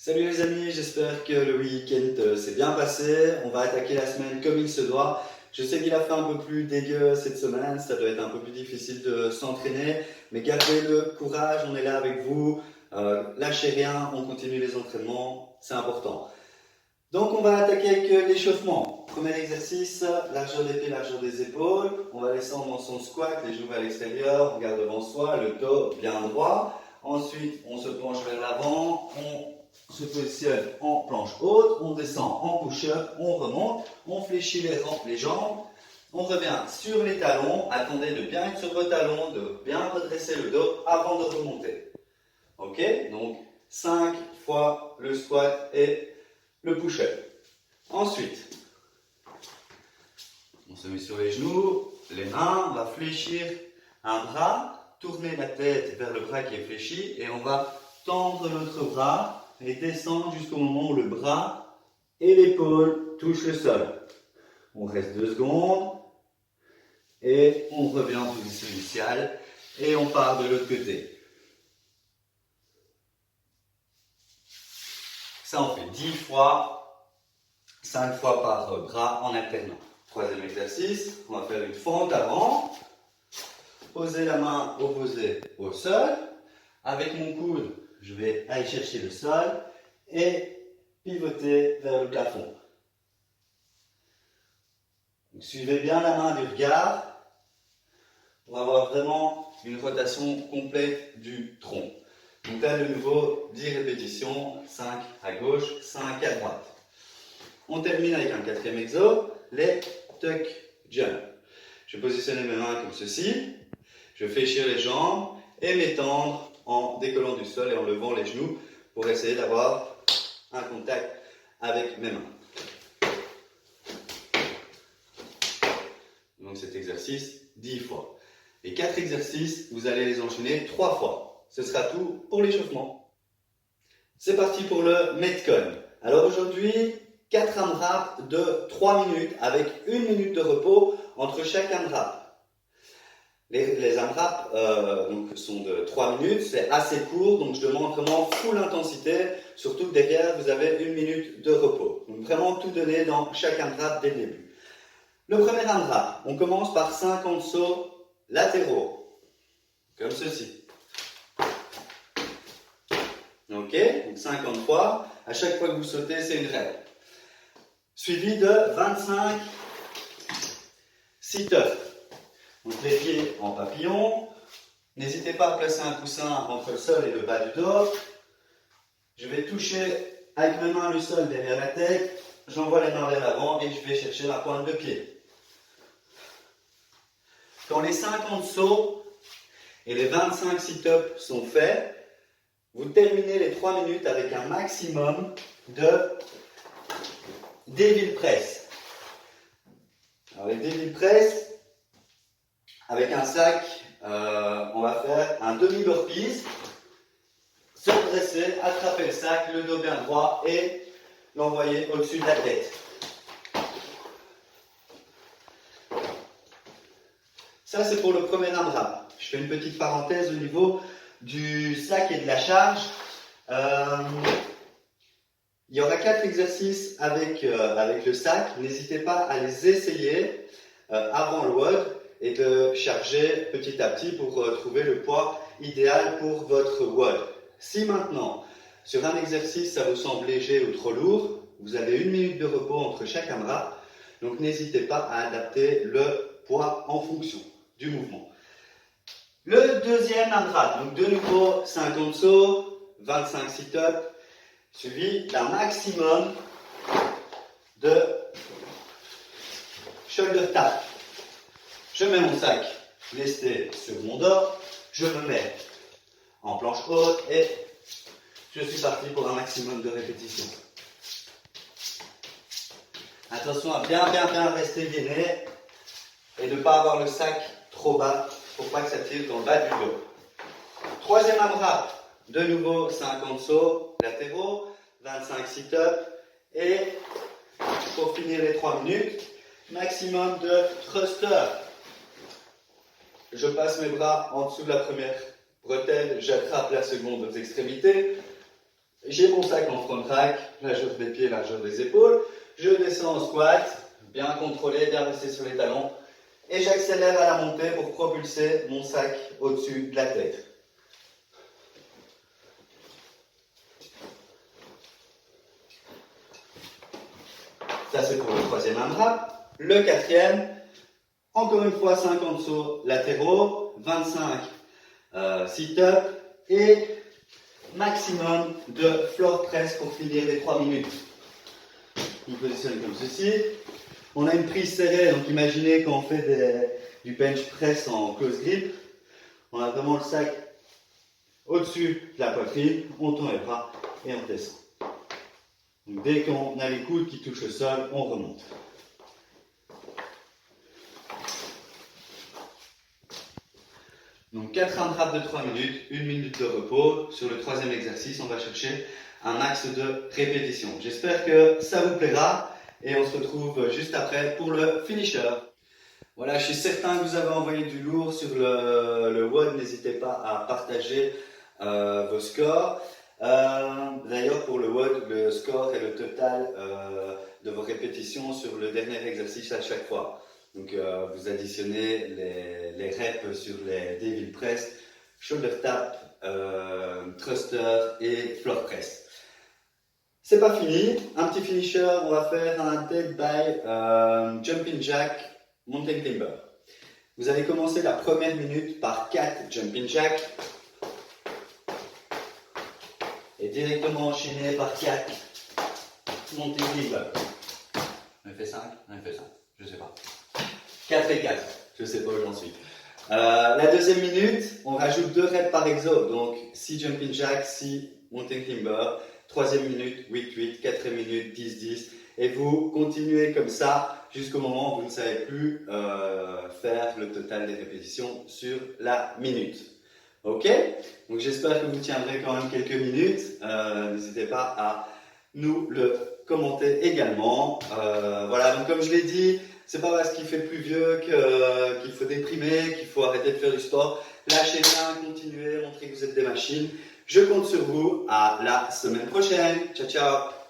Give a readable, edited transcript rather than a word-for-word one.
Salut les amis, j'espère que le week-end s'est bien passé. On va attaquer la semaine comme il se doit. Je sais qu'il a fait un peu plus dégueu cette semaine, ça doit être un peu plus difficile de s'entraîner, mais gardez le courage, on est là avec vous. Lâchez rien, on continue les entraînements, c'est important. Donc on va attaquer avec l'échauffement. Premier exercice, largeur des pieds, largeur des épaules. On va descendre dans son squat, les genoux vers l'extérieur, on regarde devant soi, le dos bien droit. Ensuite, on se penche vers l'avant, on se positionne en planche haute, on descend en push-up, on remonte, on fléchit les jambes, on revient sur les talons. Attendez de bien être sur vos talons, de bien redresser le dos avant de remonter. Ok? Donc 5 fois le squat et le push-up. Ensuite, on se met sur les genoux, les mains, on va fléchir un bras, tourner la tête vers le bras qui est fléchi et on va tendre notre bras et descendre jusqu'au moment où le bras et l'épaule touchent le sol. On reste 2 secondes et on revient en position initiale et on part de l'autre côté. Ça, on fait 10 fois, 5 fois par bras en alternant. Troisième exercice, on va faire une fente avant. Poser la main opposée au sol. Avec mon coude, je vais aller chercher le sol et pivoter vers le plafond. Donc, suivez bien la main du regard pour avoir vraiment une rotation complète du tronc. Donc là, de nouveau, 10 répétitions, 5 à gauche, 5 à droite. On termine avec un quatrième exo, les tuck jump. Je vais positionner mes mains comme ceci. Je vais fléchir les jambes et m'étendre en décollant du sol et en levant les genoux pour essayer d'avoir un contact avec mes mains. Donc cet exercice 10 fois. Les 4 exercices, vous allez les enchaîner 3 fois. Ce sera tout pour l'échauffement. C'est parti pour le Metcon. Alors aujourd'hui, 4 AMRAP de 3 minutes avec 1 minute de repos entre chaque AMRAP. Les AMRAP sont de 3 minutes, c'est assez court, donc je demande vraiment full intensité, surtout que derrière vous avez 1 minute de repos. Donc vraiment tout donner dans chaque AMRAP dès le début. Le premier AMRAP, on commence par 50 sauts latéraux, comme ceci. Ok, donc 50 fois, à chaque fois que vous sautez, c'est une règle. Suivi de 25 sit-ups. Donc les pieds en papillon. N'hésitez pas à placer un coussin entre le sol et le bas du dos. Je vais toucher avec mes mains le sol derrière la tête. J'envoie les mains vers l'avant et je vais chercher la pointe de pied. Quand les 50 sauts et les 25 sit-ups sont faits, vous terminez les 3 minutes avec un maximum de devil press. Alors les devil press, avec un sac, on va faire un demi-burpees, se redresser, attraper le sac, le dos bien droit et l'envoyer au-dessus de la tête. Ça c'est pour le premier AMRAP. Je fais une petite parenthèse au niveau du sac et de la charge. Il y aura 4 exercices avec le sac. N'hésitez pas à les essayer avant le WOD et de charger petit à petit pour trouver le poids idéal pour votre WOD. Si maintenant, sur un exercice, ça vous semble léger ou trop lourd, vous avez 1 minute de repos entre chaque AMRAP, donc n'hésitez pas à adapter le poids en fonction du mouvement. Le deuxième AMRAP, donc de nouveau 50 sauts, 25 sit-ups, suivi d'un maximum de shoulder tap. Je mets mon sac lesté sur mon dos, je me mets en planche haute et je suis parti pour un maximum de répétitions. Attention à bien rester gainé et de ne pas avoir le sac trop bas pour pas que ça tire dans le bas du dos. Troisième AMRAP, de nouveau 50 sauts latéraux, 25 sit-ups et pour finir les 3 minutes, maximum de thrusters. Je passe mes bras en dessous de la première bretelle, j'attrape la seconde aux extrémités, J'ai mon sac en front rack, largeur des pieds, largeur des épaules. Je descends au squat, bien contrôlé, bien resté sur les talons. Et j'accélère à la montée pour propulser mon sac au-dessus de la tête. Ça c'est pour le troisième AMRAP. Le quatrième, encore une fois 50 sauts latéraux, 25 sit-up et maximum de floor press pour finir les 3 minutes. On positionne comme ceci. On a une prise serrée, donc imaginez quand on fait du bench press en close grip, on a vraiment le sac au-dessus de la poitrine, on tend les bras et on descend. Donc dès qu'on a les coudes qui touchent le sol, on remonte. Donc 4 AMRAP de 3 minutes, 1 minute de repos. Sur le troisième exercice, on va chercher un max de répétitions. J'espère que ça vous plaira et on se retrouve juste après pour le finisher. Voilà, je suis certain que vous avez envoyé du lourd sur le WOD. N'hésitez pas à partager vos scores. D'ailleurs, pour le WOD, le score est le total de vos répétitions sur le dernier exercice à chaque fois. Donc, vous additionnez les reps sur les devil press, shoulder tap, thruster et floor press. C'est pas fini. Un petit finisher, on va faire un dead by jumping jack, mountain climber. Vous allez commencer la première minute par 4 jumping jack et directement enchaîner par 4 mountain climber. On fait 5, on fait 5, je sais pas. 4 et 4, je sais pas où j'en suis. La deuxième minute, on rajoute 2 reps par exo, donc 6 jumping jack, 6 mountain climber. Troisième minute, 8-8, quatrième minute, 10-10. Et vous continuez comme ça jusqu'au moment où vous ne savez plus faire le total des répétitions sur la minute. Ok? Donc j'espère que vous tiendrez quand même quelques minutes. N'hésitez pas à nous le commenter également. Voilà, donc comme je l'ai dit, c'est pas parce qu'il fait pluvieux qu'il faut déprimer, qu'il faut arrêter de faire du sport. Lâchez rien, continuez, montrez que vous êtes des machines. Je compte sur vous. À la semaine prochaine. Ciao, ciao.